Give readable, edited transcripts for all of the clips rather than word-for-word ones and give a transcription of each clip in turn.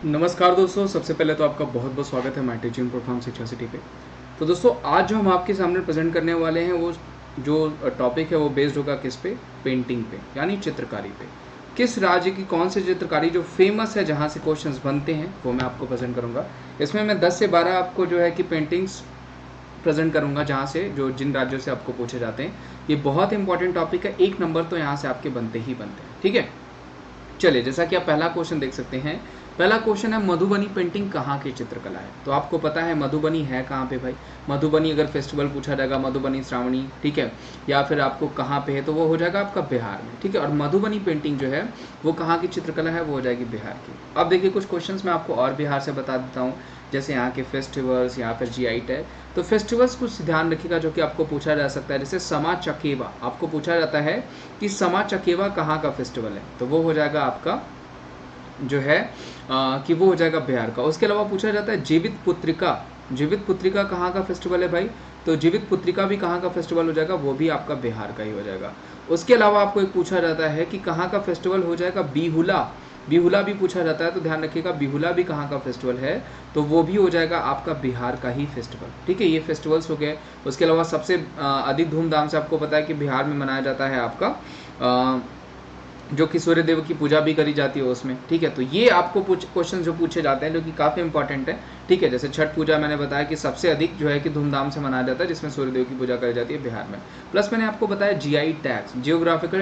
नमस्कार दोस्तों, सबसे पहले तो आपका बहुत बहुत स्वागत है माय टीचिंग प्लेटफॉर्म शिक्षा सिटी पे। तो दोस्तों, आज जो हम आपके सामने प्रेजेंट करने वाले हैं वो जो टॉपिक है वो बेस्ड होगा किस पे? पेंटिंग पे, यानी चित्रकारी पे। किस राज्य की कौन सी चित्रकारी जो फेमस है, जहाँ से क्वेश्चंस बनते हैं, वो मैं आपको प्रेजेंट करूँगा। इसमें मैं 10 से 12 आपको जो है कि पेंटिंग्स प्रेजेंट करूँगा, जहाँ से जो जिन राज्यों से आपको पूछे जाते हैं। ये बहुत इंपॉर्टेंट टॉपिक है, 1 नंबर तो यहाँ से आपके बनते ही बनते हैं, ठीक है। चलिए, जैसा कि आप पहला क्वेश्चन देख सकते हैं। पहला क्वेश्चन है, मधुबनी पेंटिंग कहाँ की चित्रकला है? तो आपको पता है मधुबनी है कहाँ पे भाई? मधुबनी अगर फेस्टिवल पूछा जाएगा, मधुबनी श्रावणी, ठीक है, या फिर आपको कहाँ पे है, तो वो हो जाएगा आपका बिहार में, ठीक है। और मधुबनी पेंटिंग जो है वो कहाँ की चित्रकला है? वो हो जाएगी बिहार की। अब देखिए, कुछ क्वेश्चंस मैं आपको और बिहार से बता देता हूँ, जैसे यहाँ के फेस्टिवल्स या फिर जीआई टैग। तो फेस्टिवल्स कुछ ध्यान रखिएगा जो कि आपको पूछा जा सकता है, जैसे समा चकेवा आपको पूछा जाता है कि समा चकेवा कहाँ का फेस्टिवल है, तो वो हो जाएगा आपका जो है कि वो हो जाएगा बिहार का। उसके अलावा पूछा जाता है जीवित पुत्रिका, जीवित पुत्रिका कहाँ का फेस्टिवल है भाई? तो जीवित पुत्रिका भी कहाँ का फेस्टिवल हो जाएगा? वो भी आपका बिहार का ही हो जाएगा। उसके अलावा आपको एक पूछा जाता है कि कहाँ का फेस्टिवल हो जाएगा? बिहुला, बिहुला भी पूछा जाता है, तो ध्यान रखिएगा बिहुला भी कहाँ का फेस्टिवल है, तो वो भी हो जाएगा आपका बिहार का ही फेस्टिवल, ठीक है। ये फेस्टिवल्स हो गए। उसके अलावा सबसे अधिक धूमधाम से आपको पता है कि बिहार में मनाया जाता है आपका जो कि सूर्य देव की पूजा भी करी जाती है उसमें, ठीक है। तो ये आपको क्वेश्चन जो पूछे जाते हैं जो कि काफ़ी इंपॉर्टेंट है, ठीक है। जैसे छठ पूजा मैंने बताया कि सबसे अधिक जो है कि धूमधाम से मनाया जाता है, जिसमें सूर्य देव की पूजा करी जाती है बिहार में। प्लस मैंने आपको बताया जीआई टैग्स, जियोग्राफिकल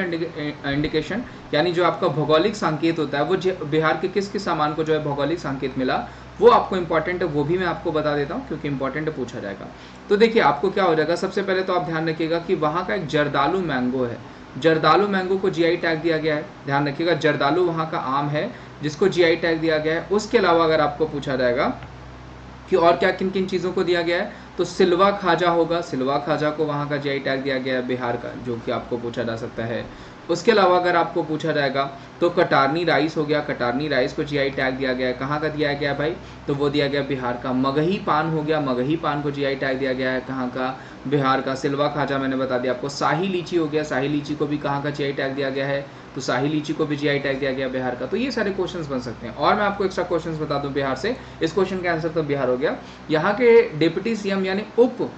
इंडिकेशन, यानी जो आपका भौगोलिक संकेत होता है, वो बिहार के किस किस सामान को जो है भौगोलिक संकेत मिला, वो आपको इंपॉर्टेंट है, वो भी मैं आपको बता देता हूँ क्योंकि इंपॉर्टेंट पूछा जाएगा। तो देखिए, आपको क्या हो जाएगा, सबसे पहले तो आप ध्यान रखिएगा कि वहाँ का एक जर्दालू मैंगो है, जर्दालू मैंगो को जीआई टैग दिया गया है। ध्यान रखिएगा, जर्दालू वहाँ का आम है जिसको जीआई टैग दिया गया है। उसके अलावा अगर आपको पूछा जाएगा कि और क्या किन किन चीज़ों को दिया गया है, तो सिल्वा खाजा होगा, सिल्वा खाजा को वहाँ का जीआई टैग दिया गया है बिहार का, जो कि आपको पूछा जा सकता है। उसके अलावा अगर आपको पूछा जाएगा तो कटारनी राइस हो गया, कटारनी राइस को जीआई टैग दिया गया है। कहाँ का दिया गया है भाई? तो वो दिया गया बिहार का। मगही पान हो गया, मगही पान को जीआई टैग दिया गया है, कहाँ का? बिहार का। सिल्वा खाजा मैंने बता दिया आपको। शाही लीची हो गया, शाही लीची को भी कहाँ का जीआई टैग दिया गया है? तो शाही लीची को भी जीआई टैग दिया गया बिहार का। तो ये सारे क्वेश्चंस बन सकते हैं। और मैं आपको एक्स्ट्रा क्वेश्चंस बता दूं बिहार से, इस क्वेश्चन का आंसर तो बिहार हो गया। यहाँ के डिप्टी सीएम यानी उप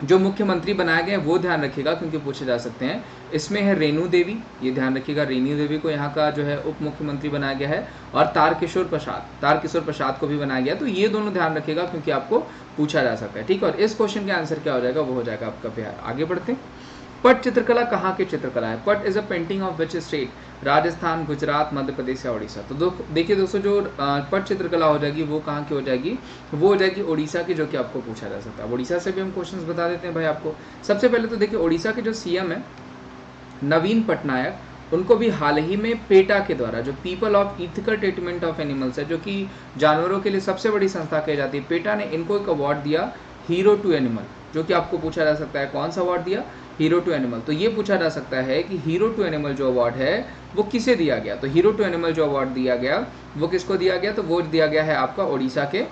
जो मुख्यमंत्री बनाए गए हैं वो ध्यान रखिएगा क्योंकि पूछे जा सकते हैं। इसमें है रेणु देवी, ये ध्यान रखिएगा, रेणु देवी को यहाँ का जो है उप मुख्यमंत्री बनाया गया है। और तारकिशोर प्रसाद, तारकिशोर प्रसाद को भी बनाया गया। तो ये दोनों ध्यान रखिएगा क्योंकि आपको पूछा जा सकता है, ठीक है। और इस क्वेश्चन का आंसर क्या हो जाएगा? वो हो जाएगा आपका बिहार। आगे बढ़ते हैं। पट चित्रकला कहाँ की चित्रकला है? Pat is a painting of which state? Rajasthan, Gujarat, Madhya Pradesh या उड़ीसा? तो देखिए दोस्तों, जो पट चित्रकला हो जाएगी वो कहाँ की हो जाएगी? वो हो जाएगी उड़ीसा की, जो कि आपको पूछा जा सकता है। उड़ीसा से भी हम क्वेश्चंस बता देते हैं भाई आपको। सबसे पहले तो देखिए, उड़ीसा के जो सीएम है नवीन पटनायक, उनको भी हाल ही में पेटा के द्वारा, जो people of ethical treatment of animals है, जो कि जानवरों के लिए सबसे बड़ी संस्था कही जाती है, पेटा ने इनको एक अवार्ड दिया, हीरो टू एनिमल, जो कि आपको पूछा जा सकता है कौन सा अवार्ड दिया? Hero to animal. तो ये पूछा जा सकता है कि हीरो टू एनिमल जो अवार्ड है वो किसे दिया गया? तो हीरो टू एनिमल जो अवार्ड दिया गया वो किसको दिया गया? तो वो दिया गया है आपका उड़ीसा के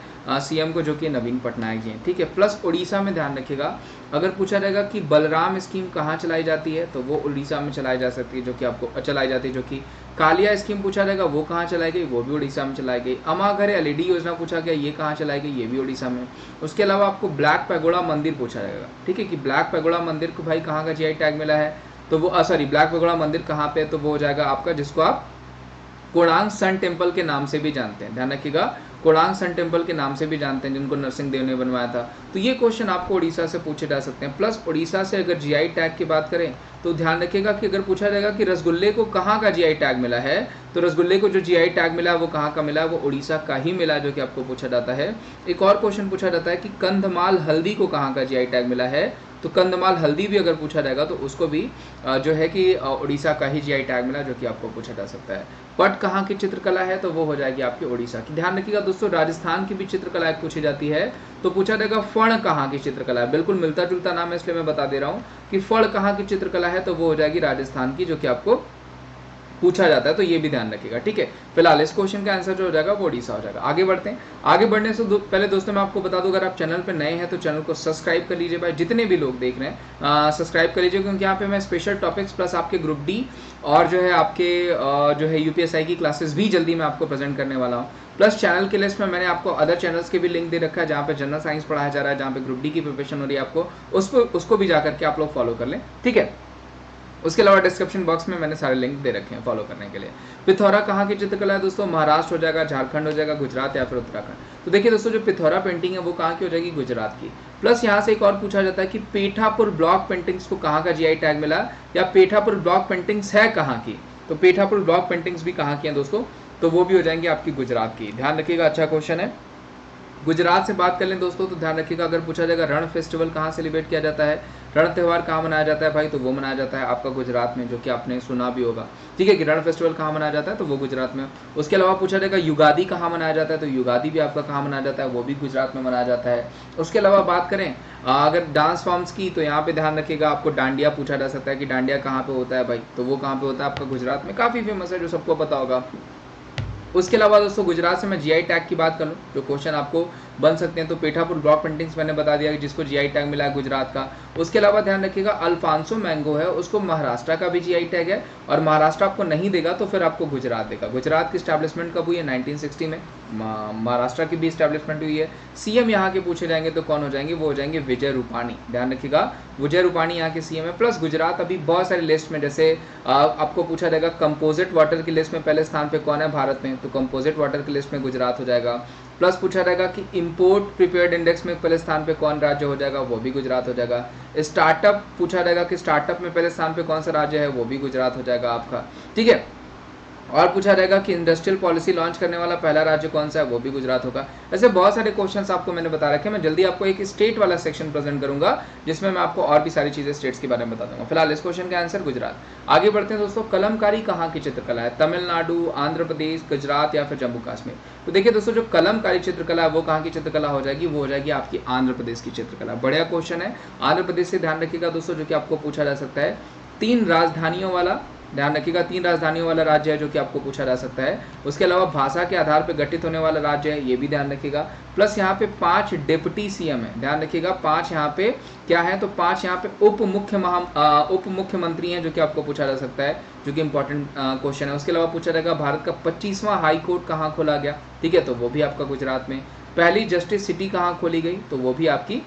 सीएम को, जो कि नवीन पटनायक जी हैं, ठीक है। प्लस उड़ीसा में ध्यान रखिएगा, अगर पूछा जाएगा कि बलराम स्कीम कहाँ चलाई जाती है, तो वो उड़ीसा में चलाई जा सकती है, जो कि आपको चलाई जाती है। जो कि कालिया स्कीम पूछा जाएगा वो कहाँ चलाई गई? वो भी उड़ीसा में चलाई गई। अमा घर एलईडी योजना पूछा गया, ये कहाँ चलाई गई? ये भी उड़ीसा में। उसके अलावा आपको ब्लैक पैगोडा मंदिर पूछा जाएगा, ठीक है, कि ब्लैक पैगोडा मंदिर को भाई कहाँ का जीआई टैग मिला है? तो वो सॉरी, ब्लैक पैगोडा मंदिर कहाँ पे? तो वो हो जाएगा आपका, जिसको आप कोणार्क सन टेम्पल के नाम से भी जानते हैं। ध्यान रखिएगा, कोणार्क सन टेम्पल के नाम से भी जानते हैं, जिनको नरसिंह देव ने बनवाया था। तो ये क्वेश्चन आपको उड़ीसा से पूछे जा सकते हैं। प्लस उड़ीसा से अगर जीआई टैग की बात करें तो ध्यान रखिएगा कि अगर पूछा जाएगा कि रसगुल्ले को कहाँ का जीआई टैग मिला है, तो रसगुल्ले को जो जीआई टैग मिला है वो कहाँ का मिला है? वो उड़ीसा का ही मिला है, जो कि आपको पूछा जाता है। एक और क्वेश्चन पूछा जाता है कि कंधमाल हल्दी को कहाँ का जीआई टैग मिला है? तो कंधमाल हल्दी भी अगर पूछा जाएगा तो उसको भी जो है कि उड़ीसा का ही जीआई टैग मिला, जो कि आपको पूछा जा सकता है। पट कहाँ की चित्रकला है? तो वो हो जाएगी आपकी उड़ीसा की। ध्यान रखिएगा दोस्तों, राजस्थान की भी चित्रकला पूछी जाती है, तो पूछा जाएगा फण कहाँ की चित्रकला है? बिल्कुल मिलता जुलता नाम है, इसलिए मैं बता दे रहा हूँ कि फण कहाँ की चित्रकला है, तो वो हो जाएगी राजस्थान की, जो कि आपको पूछा जाता है, तो ये भी ध्यान रखिएगा, ठीक है। फिलहाल इस क्वेश्चन का आंसर जो हो जाएगा वो ओडिशा हो जाएगा। आगे बढ़ते हैं। आगे बढ़ने से पहले दोस्तों मैं आपको बता दूं, अगर आप चैनल पर नए हैं तो चैनल को सब्सक्राइब कर लीजिए भाई, जितने भी लोग देख रहे हैं सब्सक्राइब कर लीजिए, क्योंकि यहाँ पे मैं स्पेशल टॉपिक्स प्लस आपके ग्रुप डी और जो है आपके जो है यूपीएसआई की क्लासेस भी जल्दी मैं आपको प्रेजेंट करने वाला हूँ। प्लस चैनल के लिस्ट में मैंने आपको अदर चैनल्स के भी लिंक दे रखा है, जहाँ पे जनरल साइंस पढ़ाया जा रहा है, जहाँ पे ग्रुप डी की प्रिपरेशन हो रही है आपको, उसको भी जा करके आप लोग फॉलो कर लें, ठीक है। उसके अलावा डिस्क्रिप्शन बॉक्स में मैंने सारे लिंक दे रखे हैं फॉलो करने के लिए। पिथौरा कहाँ की चित्रकला है दोस्तों? महाराष्ट्र हो जाएगा, झारखंड हो जाएगा, गुजरात या फिर उत्तराखंड। तो देखिए दोस्तों, जो पिथौरा पेंटिंग है वो कहाँ की हो जाएगी? गुजरात की। प्लस यहाँ से एक और पूछा जाता है कि पेठापुर ब्लॉक पेंटिंग्स को कहाँ का जीआई टैग मिला, या पेठापुर ब्लॉक पेंटिंग्स है कहाँ की? तो पेठापुर ब्लॉक पेंटिंग्स भी कहाँ की है दोस्तों? तो वो भी हो जाएंगे आपकी गुजरात की। ध्यान रखिएगा, अच्छा क्वेश्चन है। गुजरात से बात कर लें दोस्तों तो ध्यान रखिएगा, अगर पूछा जाएगा रण फेस्टिवल कहाँ सेलिब्रेट किया जाता है, रण त्यौहार कहाँ मनाया जाता है भाई, तो वो मनाया जाता है आपका गुजरात में, जो कि आपने सुना भी होगा, ठीक है, कि रण फेस्टिवल कहाँ मनाया जाता है, तो वो गुजरात में। उसके अलावा पूछा जाएगा युगादी कहाँ मनाया जाता है, तो युगादी भी आपका कहाँ मनाया जाता है, वो भी गुजरात में मनाया जाता है। उसके अलावा बात करें अगर डांस फॉर्म्स की, तो यहाँ पे ध्यान रखिएगा, आपको डांडिया पूछा जा सकता है कि डांडिया कहाँ पे होता है भाई, तो वो कहाँ पे होता है आपका गुजरात में, काफ़ी फेमस है, जो सबको पता होगा। उसके अलावा दोस्तों गुजरात से मैं जीआई टैग की बात कर लूँ, जो क्वेश्चन आपको बन सकते हैं, तो पेठापुर ब्लॉक पेंटिंग्स मैंने बता दिया कि जिसको जीआई टैग मिला है गुजरात का। उसके अलावा ध्यान रखिएगा अल्फांसो मैंगो है, उसको महाराष्ट्र का भी जीआई टैग है, और महाराष्ट्र आपको नहीं देगा तो फिर आपको गुजरात देगा। गुजरात की स्टैब्लिशमेंट कब हुई है? 1960 में। महाराष्ट्र की भी स्टैब्लिशमेंट हुई है। सीएम यहाँ के पूछे जाएंगे तो कौन हो जाएंगे? वो हो जाएंगे विजय रूपाणी। ध्यान रखिएगा, विजय रूपाणी यहाँ के सीएम है। प्लस गुजरात अभी बहुत सारी लिस्ट में, जैसे आपको पूछा जाएगा कंपोजिट वाटर की लिस्ट में पहले स्थान पे कौन है भारत में, तो कंपोजिट वाटर की लिस्ट में गुजरात हो जाएगा। प्लस पूछा जाएगा कि इंपोर्ट प्रिपेयर्ड इंडेक्स में पहले स्थान पे कौन राज्य हो जाएगा, वो भी गुजरात हो जाएगा। स्टार्टअप पूछा जाएगा कि स्टार्टअप में पहले स्थान पे कौन सा राज्य है, वो भी गुजरात हो जाएगा आपका, ठीक है। और पूछा जाएगा कि इंडस्ट्रियल पॉलिसी लॉन्च करने वाला पहला राज्य कौन सा है, वो भी गुजरात होगा। ऐसे बहुत सारे क्वेश्चंस आपको मैंने बता रखे हैं। मैं जल्दी आपको एक स्टेट वाला सेक्शन प्रेजेंट करूंगा, जिसमें मैं आपको और भी सारी चीजें स्टेट्स के बारे में बता दूंगा। फिलहाल इस क्वेश्चन का आंसर गुजरात। आगे बढ़ते हैं दोस्तों, कलमकारी कहाँ की चित्रकला है? तमिलनाडु, आंध्र प्रदेश, गुजरात या फिर जम्मू कश्मीर? तो देखिए दोस्तों, जो कलमकारी चित्रकला है वो कहाँ की चित्रकला हो जाएगी? वो हो जाएगी आपकी आंध्र प्रदेश की चित्रकला। बढ़िया क्वेश्चन है, आंध्र प्रदेश से ध्यान रखिएगा दोस्तों, जो कि आपको पूछा जा सकता है। 3 राजधानियों वाला, ध्यान रखिएगा, 3 राजधानियों वाला राज्य है जो कि आपको पूछा जा सकता है। उसके अलावा भाषा के आधार पर गठित होने वाला राज्य है, ये भी ध्यान रखिएगा। प्लस यहाँ पे 5 डिप्टी सीएम है, ध्यान रखिएगा, 5 यहाँ पे क्या है, तो 5 यहाँ पे उप मुख्यमंत्री हैं, जो कि आपको पूछा जा सकता है, जो कि इंपॉर्टेंट क्वेश्चन है। उसके अलावा पूछा जाएगा भारत का 25वां हाई कोर्ट कहाँ खोला गया, ठीक है, तो वो भी आपका गुजरात में। पहली जस्टिस सिटी कहाँ खोली गई, तो वो भी आपकी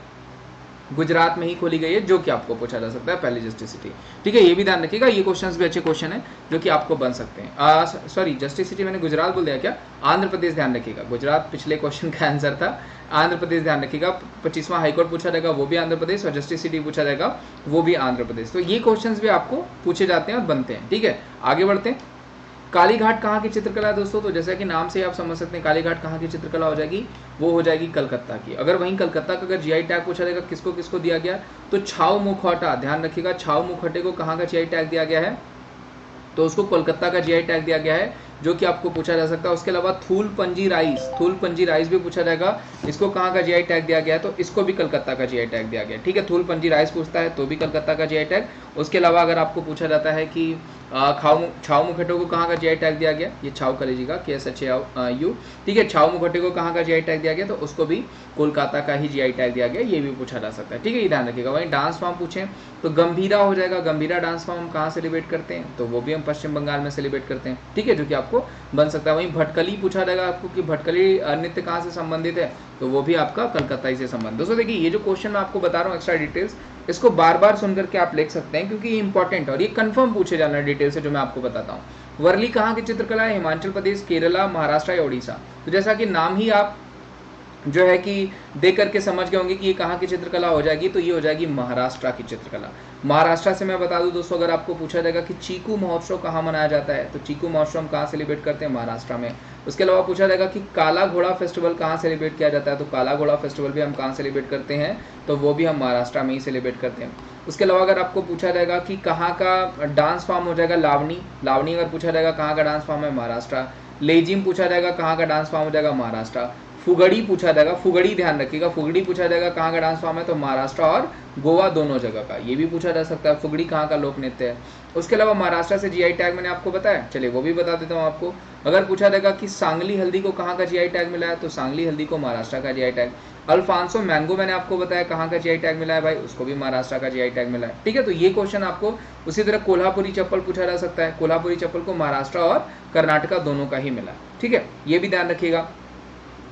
गुजरात में ही खोली गई है, जो कि आपको पूछा जा सकता है, पहली जस्टिस सिटी, ठीक है, ये भी ध्यान रखिएगा। ये क्वेश्चंस भी अच्छे क्वेश्चन है जो कि आपको बन सकते हैं। सॉरी, जस्टिस सिटी मैंने गुजरात बोल दिया क्या? आंध्र प्रदेश, ध्यान रखिएगा, गुजरात पिछले क्वेश्चन का आंसर था। आंध्र प्रदेश ध्यान रखिएगा, 25वां हाईकोर्ट पूछा जाएगा, वो भी आंध्र प्रदेश, और जस्टिस सिटी पूछा जाएगा, वो भी आंध्र प्रदेश। तो ये क्वेश्चन भी आपको पूछे जाते हैं और बनते हैं, ठीक है। आगे बढ़ते हैं। कालीघाट कहाँ की चित्रकला है दोस्तों? तो जैसा कि नाम से आप समझ सकते हैं, कालीघाट कहाँ की चित्रकला हो जाएगी? वो हो जाएगी कलकत्ता की। अगर वहीं कलकत्ता का अगर जीआई टैग पूछा जाएगा किसको किसको दिया गया, तो छाऊ मुखौटा, ध्यान रखिएगा, छाऊ मुखौटे को कहाँ का जीआई टैग दिया गया है, तो उसको कोलकाता का जीआई टैग दिया गया है, जो कि आपको पूछा जा सकता है। उसके अलावा थूलपंजी राइस भी पूछा जाएगा, इसको कहाँ का जीआई टैग दिया गया है, तो इसको भी कलकत्ता का जीआई टैग दिया गया है, ठीक है। थूलपंजी राइस पूछता है तो भी कलकत्ता का जीआई टैग। उसके अलावा अगर आपको पूछा जाता है कि छाऊ मुखौटे को कहाँ का जीआई टैग दिया गया, ये छाऊ कर लीजिएगा, KSHAU, ठीक है, छाऊ मुखौटे को कहाँ का जीआई टैग दिया गया, तो उसको भी कोलकाता का ही जीआई टैग दिया गया, ये भी पूछा जा सकता है, ठीक है, ये ध्यान रखिएगा। वहीं डांस फॉर्म पूछें तो गंभीरा हो जाएगा। गंभीरा डांस फॉर्म हम कहाँ सेलिब्रेट करते हैं, तो वो भी हम पश्चिम बंगाल में सेलिब्रेट करते हैं, ठीक है, जो कि आपको बन सकता है। वहीं भटकली पूछा जाएगा आपको कि भटकली नृत्य कहाँ से संबंधित है, तो वो भी आपका कलकत्ता ही से संबंधित। दोस्तों देखिए, ये जो क्वेश्चन मैं आपको बता रहा हूँ एक्स्ट्रा डिटेल्स, इसको बार बार सुन करके आप लिख सकते हैं, क्योंकि ये इंपॉर्टेंट है और ये कंफर्म पूछे जाना है डिटेल से, जो मैं आपको बताता हूँ। वर्ली कहाँ की चित्रकला है? हिमाचल प्रदेश, केरला, महाराष्ट्र या उड़ीसा? तो जैसा कि नाम ही आप जो है कि देख करके समझ गए होंगे कि ये कहाँ की चित्रकला हो जाएगी, तो ये हो जाएगी महाराष्ट्र की चित्रकला। महाराष्ट्र से मैं बता दूं दोस्तों, अगर आपको पूछा जाएगा कि चीकू महोत्सव कहाँ मनाया जाता है, तो चीकू महोत्सव हम कहाँ सेलिब्रेट करते हैं? महाराष्ट्र में। उसके अलावा पूछा जाएगा कि काला घोड़ा फेस्टिवल कहाँ सेलिब्रेट किया जाता है, तो काला घोड़ा फेस्टिवल भी हम कहाँ सेलिब्रेट करते हैं, तो वो भी हम महाराष्ट्र में ही सेलिब्रेट करते हैं। उसके अलावा अगर आपको पूछा जाएगा कि कहाँ का डांस फॉर्म हो जाएगा लावनी, लावनी अगर पूछा जाएगा कहाँ का डांस फॉर्म है, महाराष्ट्र। लेजिम पूछा जाएगा कहाँ का डांस फॉर्म हो जाएगा, महाराष्ट्र। फुगड़ी पूछा जाएगा, फुगड़ी ध्यान रखिएगा, फुगड़ी पूछा जाएगा कहाँ का डांस फॉर्म है, तो महाराष्ट्र और गोवा दोनों जगह का, ये भी पूछा जा सकता है फुगड़ी कहाँ का लोक नृत्य है। उसके अलावा महाराष्ट्र से जीआई टैग मैंने आपको बताया, चलिए वो भी बता देता हूँ आपको। अगर पूछा जाएगा कि सांगली हल्दी को कहाँ का जीआई टैग मिला है, तो सांगली हल्दी को महाराष्ट्र का जीआई टैग। अल्फांसो मैंगो मैंने आपको बताया कहाँ का जीआई टैग मिला है भाई, उसको भी महाराष्ट्र का जीआई टैग मिला है। ठीक है, तो ये क्वेश्चन आपको उसी तरह कोल्हापुरी चप्पल पूछा जा सकता है, कोल्हापुरी चप्पल को महाराष्ट्र और कर्नाटका दोनों का ही मिला है। ठीक है, ये भी ध्यान रखिएगा,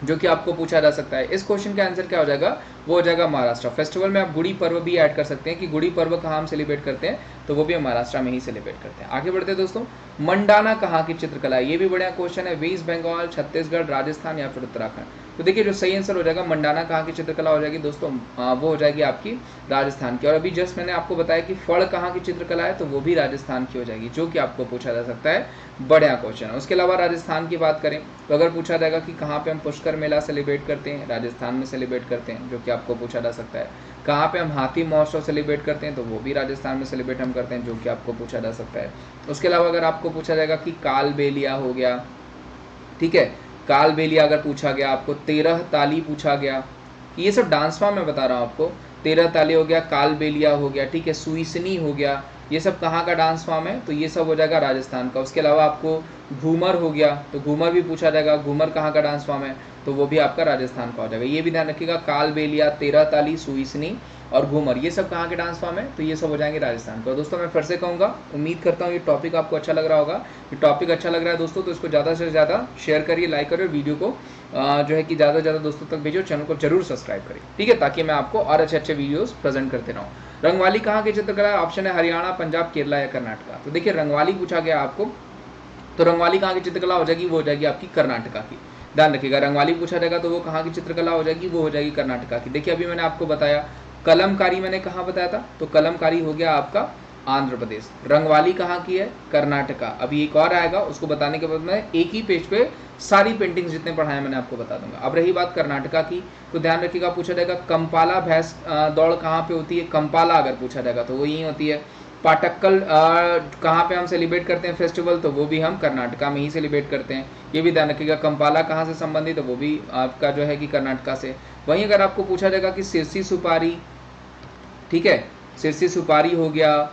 जो कि आपको पूछा जा सकता है। इस क्वेश्चन का आंसर क्या हो जाएगा, वो हो जाएगा महाराष्ट्र। फेस्टिवल में आप गुड़ी पर्व भी ऐड कर सकते हैं कि गुड़ी पर्व कहाँ हम सेलिब्रेट करते हैं, तो वो भी हम महाराष्ट्र में ही सेलिब्रेट करते हैं। आगे बढ़ते हैं दोस्तों, मंडाना कहाँ की चित्रकला है, ये भी बढ़िया क्वेश्चन है। वेस्ट बंगाल, छत्तीसगढ़, राजस्थान या फिर उत्तराखंड। तो देखिए जो सही आंसर हो जाएगा मंडाना कहाँ की चित्रकला हो जाएगी दोस्तों, वो हो जाएगी आपकी राजस्थान की। और अभी जस्ट मैंने आपको बताया कि फड़ कहाँ की चित्रकला है, तो वो भी राजस्थान की हो जाएगी, जो कि आपको पूछा जा सकता है, बढ़िया क्वेश्चन है। उसके अलावा राजस्थान की बात करें तो अगर पूछा जाएगा कि कहाँ पे हम पुष्कर मेला सेलिब्रेट करते हैं, राजस्थान में सेलिब्रेट करते हैं, जो कि आपको पूछा जा सकता है। कहाँ पे हम हाथी महोत्सव सेलिब्रेट करते हैं, तो वो भी राजस्थान में सेलिब्रेट हम करते हैं, जो कि आपको पूछा जा सकता है। उसके अलावा अगर आपको पूछा जाएगा कि कालबेलिया हो गया, ठीक है, कालबेलिया अगर पूछा गया आपको, 13 ताली पूछा गया, ये सब डांस फॉर्म मैं बता रहा हूँ आपको, 13 ताली हो गया, कालबेलिया हो गया, ठीक है, सुईसनी हो गया, ये सब कहाँ का डांस फॉर्म है, तो ये सब हो जाएगा राजस्थान का। उसके अलावा आपको घूमर हो गया, तो घूमर भी पूछा जाएगा, घूमर कहाँ का डांस फॉर्म है, तो वो भी आपका राजस्थान का हो जाएगा। ये भी ध्यान रखिएगा, कालबेलिया, 13 ताली, सुईसनी और घूमर, ये सब कहाँ के डांस फॉर्म है, तो ये सब हो जाएंगे राजस्थान का। दोस्तों मैं फिर से कहूँगा, उम्मीद करता हूँ ये टॉपिक आपको अच्छा लग रहा होगा। ये टॉपिक अच्छा लग रहा है दोस्तों, तो इसको ज़्यादा से ज़्यादा शेयर करिए, लाइक करिए, वीडियो को जो है कि ज़्यादा से ज़्यादा दोस्तों तक भेजो, चैनल को जरूर सब्सक्राइब करिए, ठीक है, ताकि मैं आपको और अच्छे अच्छे वीडियोस प्रेजेंट करते रहूँ। रंगवाली कहाँ की चित्रकला है, ऑप्शन है हरियाणा, पंजाब, केरला या कर्नाटका। तो देखिए रंगवाली पूछा गया आपको, तो रंगवाली कहाँ की चित्रकला हो जाएगी, वो हो जाएगी आपकी कर्नाटका की। ध्यान रखिएगा, रंगवाली पूछा जाएगा तो वो कहाँ की चित्रकला हो जाएगी, वो हो जाएगी कर्नाटका की। देखिए अभी मैंने आपको बताया, कलमकारी मैंने कहाँ बताया था, तो कलमकारी हो गया आपका आंध्र प्रदेश। रंगवाली कहाँ की है, कर्नाटका। अभी एक और आएगा, उसको बताने के बाद मैं एक ही पेज पे सारी पेंटिंग्स जितने पढ़ाए मैंने आपको बता दूंगा। अब रही बात कर्नाटका की, तो ध्यान रखिएगा, पूछा जाएगा कंपाला भैंस दौड़ कहाँ पे होती है, कंपाला अगर पूछा जाएगा तो वो यही होती है। पाटक्कल कहाँ पे हम सेलिब्रेट करते हैं फेस्टिवल, तो वो भी हम कर्नाटका में ही सेलिब्रेट करते हैं, ये भी ध्यान रखिएगा। कंपाला कहाँ से संबंधित, तो वो भी आपका जो है कि कर्नाटका से। वहीं अगर आपको पूछा जाएगा कि सिरसी सुपारी, ठीक है, सिरसी सुपारी हो गया,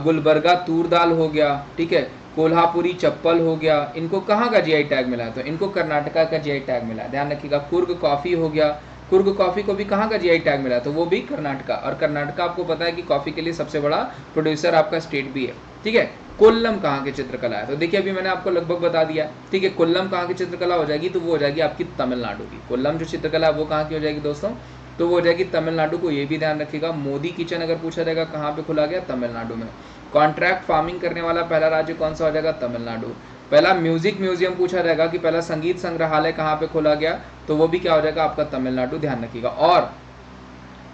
गुलबर्गा तूर दाल हो गया, ठीक है, कोल्हापुरी चप्पल हो गया, इनको कहाँ का जीआई टैग मिला है, तो इनको कर्नाटका का जीआई टैग मिला है। ध्यान रखिएगा, कुर्ग कॉफी हो गया, कुर्ग कॉफी को भी कहाँ का जीआई टैग मिला है, तो वो भी कर्नाटका। और कर्नाटका आपको पता है कि कॉफी के लिए सबसे बड़ा प्रोड्यूसर आपका स्टेट भी है, ठीक है। कोल्लम कहाँ की चित्रकला है, तो देखिए अभी मैंने आपको लगभग बता दिया, ठीक है। कोल्लम कहाँ की चित्रकला हो जाएगी, तो वो हो जाएगी आपकी तमिलनाडु की। कोल्लम जो चित्रकला है वो कहाँ की हो जाएगी दोस्तों, तो वो हो जाएगी तमिलनाडु को। ये भी ध्यान रखिएगा, मोदी किचन अगर पूछा जाएगा कहाँ पे खुला गया, तमिलनाडु में। कॉन्ट्रैक्ट फार्मिंग करने वाला पहला राज्य कौन सा हो जाएगा, तमिलनाडु। पहला म्यूजिक म्यूजियम पूछा जाएगा कि पहला संगीत संग्रहालय कहाँ पे खोला गया, तो वो भी क्या हो जाएगा आपका तमिलनाडु, ध्यान रखिएगा। और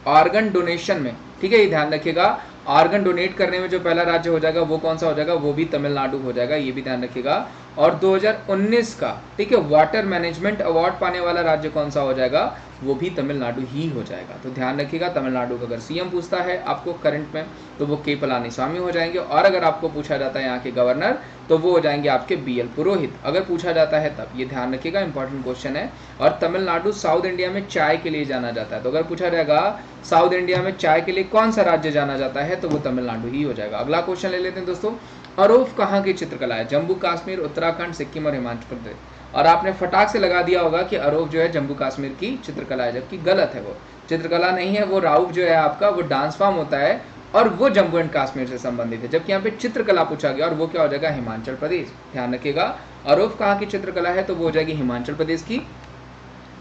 ऑर्गन डोनेशन में, ठीक है, ये ध्यान रखिएगा, ऑर्गन डोनेट करने में जो पहला राज्य हो जाएगा वो कौन सा हो जाएगा, वो भी तमिलनाडु हो जाएगा, ये भी ध्यान रखिएगा। और 2019 का, ठीक है, वाटर मैनेजमेंट अवार्ड पाने वाला राज्य कौन सा हो जाएगा, वो भी तमिलनाडु ही हो जाएगा। तो ध्यान रखिएगा, तमिलनाडु का अगर सीएम पूछता है आपको करंट में, तो वो के पलानीस्वामी हो जाएंगे। और अगर आपको पूछा जाता है यहाँ के गवर्नर, तो वो हो जाएंगे आपके बीएल पुरोहित, अगर पूछा जाता है तब। ये ध्यान रखिएगा, इंपॉर्टेंट क्वेश्चन है। और तमिलनाडु साउथ इंडिया में चाय के लिए जाना जाता है, तो अगर पूछा जाएगा साउथ इंडिया में चाय के लिए कौन सा राज्य जाना जाता है, तो वो तमिलनाडु ही हो जाएगा। अगला क्वेश्चन ले लेते हैं दोस्तों, अरोफ कहाँ की चित्रकला है, जम्मू कश्मीर, उत्तराखंड, सिक्किम और हिमाचल प्रदेश। और आपने फटाक से लगा दिया होगा कि अरोफ जो है जम्मू कश्मीर की चित्रकला है, जबकि गलत है, वो चित्रकला नहीं है, वो राउफ जो है आपका वो डांस फॉर्म होता है और वो जम्मू एंड कश्मीर से संबंधित है। जबकि यहाँ पे चित्रकला पूछा गया और वो क्या हो जाएगा, हिमाचल प्रदेश। ध्यान रखिएगा, अरोफ कहाँ की चित्रकला है, तो वो हो जाएगी हिमाचल प्रदेश की।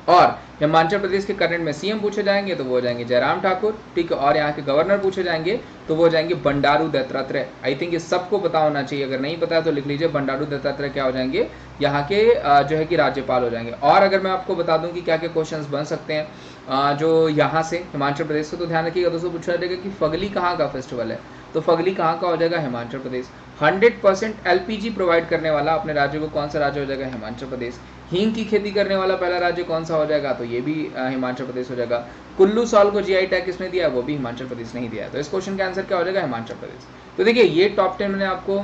और हिमाचल प्रदेश के करंट में सीएम पूछे जाएंगे तो वो हो जाएंगे जयराम ठाकुर, ठीक है। और यहाँ के गवर्नर पूछे जाएंगे तो वो हो जाएंगे बंडारू दत्तात्रेय। आई थिंक ये सबको पता होना चाहिए, अगर नहीं पता है तो लिख लीजिए, बंडारू दत्तात्रेय क्या हो जाएंगे, यहाँ के जो है कि राज्यपाल हो जाएंगे। और अगर मैं आपको बता दूं कि क्या क्या क्वेश्चंस बन सकते हैं जो यहाँ से हिमाचल प्रदेश से, तो ध्यान रखिएगा दोस्तों, पूछा जाएगा कि फगली कहाँ का फेस्टिवल है, तो फगली कहाँ का हो जाएगा, हिमाचल प्रदेश। 100% एलपीजी प्रोवाइड करने वाला अपने राज्य को कौन सा राज्य हो जाएगा, हिमाचल प्रदेश। हींग की खेती करने वाला पहला राज्य कौन सा हो जाएगा, तो ये भी हिमाचल प्रदेश हो जाएगा। कुल्लू साल को जीआई टैग किसने दिया, वो भी हिमाचल प्रदेश नहीं दिया है। तो इस क्वेश्चन का आंसर क्या हो जाएगा, हिमाचल प्रदेश। तो देखिए ये टॉप 10 मैंने आपको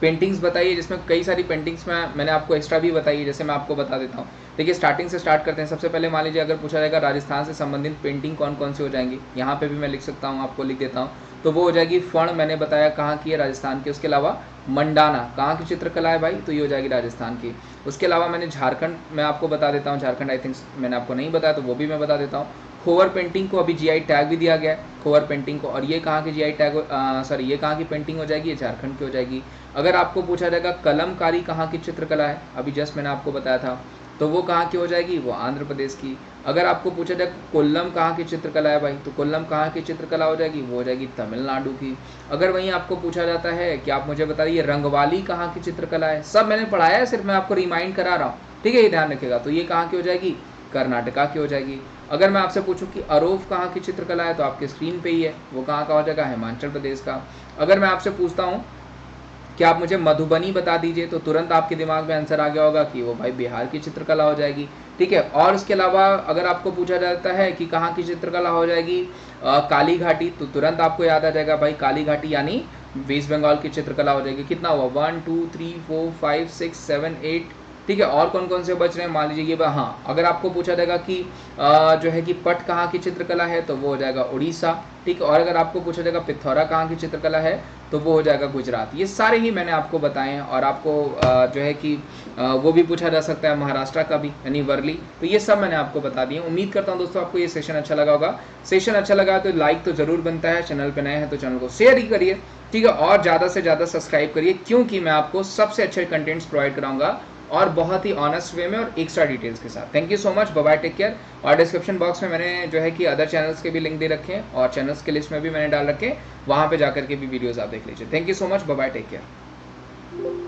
पेंटिंग्स बताइए, जिसमें कई सारी पेंटिंग्स में मैंने आपको एक्स्ट्रा भी बताई है, जैसे मैं आपको बता देता हूँ। देखिए स्टार्टिंग से स्टार्ट करते हैं। सबसे पहले मान लीजिए अगर पूछा जाएगा राजस्थान से संबंधित पेंटिंग कौन कौन सी हो जाएंगी, यहाँ पे भी मैं लिख सकता हूँ, आपको लिख देता हूँ। तो वो हो जाएगी फण, मैंने बताया कहाँ की है, राजस्थान की। उसके अलावा मंडाना कहाँ की चित्रकला है भाई, तो ये हो जाएगी राजस्थान की। उसके अलावा मैंने झारखंड मैं आपको बता देता हूँ, झारखंड आई थिंक मैंने आपको नहीं बताया, तो वो भी मैं बता देता हूँ। खोवर पेंटिंग को अभी जीआई टैग भी दिया गया है, खोवर पेंटिंग को। और ये कहाँ की जीआई टैग, सॉरी ये कहाँ की पेंटिंग हो जाएगी, ये झारखंड की हो जाएगी। अगर आपको पूछा जाएगा कलमकारी कहाँ की चित्रकला है, अभी जस्ट मैंने आपको बताया था, तो वो कहाँ की हो जाएगी, वो आंध्र प्रदेश की। अगर आपको पूछा जाए कोल्लम कहाँ की चित्रकला है भाई, तो कोल्लम कहाँ की चित्रकला हो जाएगी, वो हो जाएगी तमिलनाडु की। अगर वहीं आपको पूछा जाता है कि आप मुझे बताइए रंगवाली कहाँ की चित्रकला है, सब मैंने पढ़ाया है, सिर्फ मैं आपको रिमाइंड करा रहा हूँ, ठीक है, ये ध्यान रखिएगा। तो ये कहाँ की हो जाएगी, कर्नाटका की हो जाएगी। अगर मैं आपसे पूछूं कि अरोफ कहाँ की चित्रकला है, तो आपके स्क्रीन पे ही है, वो कहाँ का हो जाएगा, हिमाचल प्रदेश का। अगर मैं आपसे पूछता हूँ कि आप मुझे मधुबनी बता दीजिए, तो तुरंत आपके दिमाग में आंसर आ गया होगा कि वो भाई बिहार की चित्रकला हो जाएगी, ठीक है। और इसके अलावा अगर आपको पूछा जाता है कि कहाँ की चित्रकला हो जाएगी, काली घाटी, तो तुरंत आपको याद आ जाएगा भाई काली घाटी यानी वेस्ट बंगाल की चित्रकला हो जाएगी। कितना हुआ, 1 2 3 4 5 6 7 8, ठीक है। और कौन कौन से बच रहे हैं, मान लीजिए ये, हाँ अगर आपको पूछा जाएगा कि जो है कि पट कहाँ की चित्रकला है, तो वो हो जाएगा उड़ीसा, ठीक है। और अगर आपको पूछा जाएगा पिथौरा कहाँ की चित्रकला है, तो वो हो जाएगा गुजरात। ये सारे ही मैंने आपको बताए हैं। और आपको जो है कि वो भी पूछा जा सकता है महाराष्ट्र का भी, यानी वर्ली। तो ये सब मैंने आपको बता दिए। उम्मीद करता हूँ दोस्तों आपको ये सेशन अच्छा लगा होगा। सेशन अच्छा लगा तो लाइक तो जरूर बनता है, चैनल पे नए हैं तो चैनल को शेयर ही करिए, ठीक है। और ज़्यादा से ज़्यादा सब्सक्राइब करिए, क्योंकि मैं आपको सबसे अच्छे कंटेंट्स प्रोवाइड कराऊंगा और बहुत ही ऑनेस्ट वे में और एक्स्ट्रा डिटेल्स के साथ। Thank you so much, bye bye, take care. और डिस्क्रिप्शन बॉक्स में मैंने जो है कि अदर चैनल्स के भी लिंक दे रखे हैं, और चैनल्स के लिस्ट में भी मैंने डाल रखे हैं, वहाँ पे जाकर के भी वीडियोस आप देख लीजिए। Thank you so much, bye bye, take care.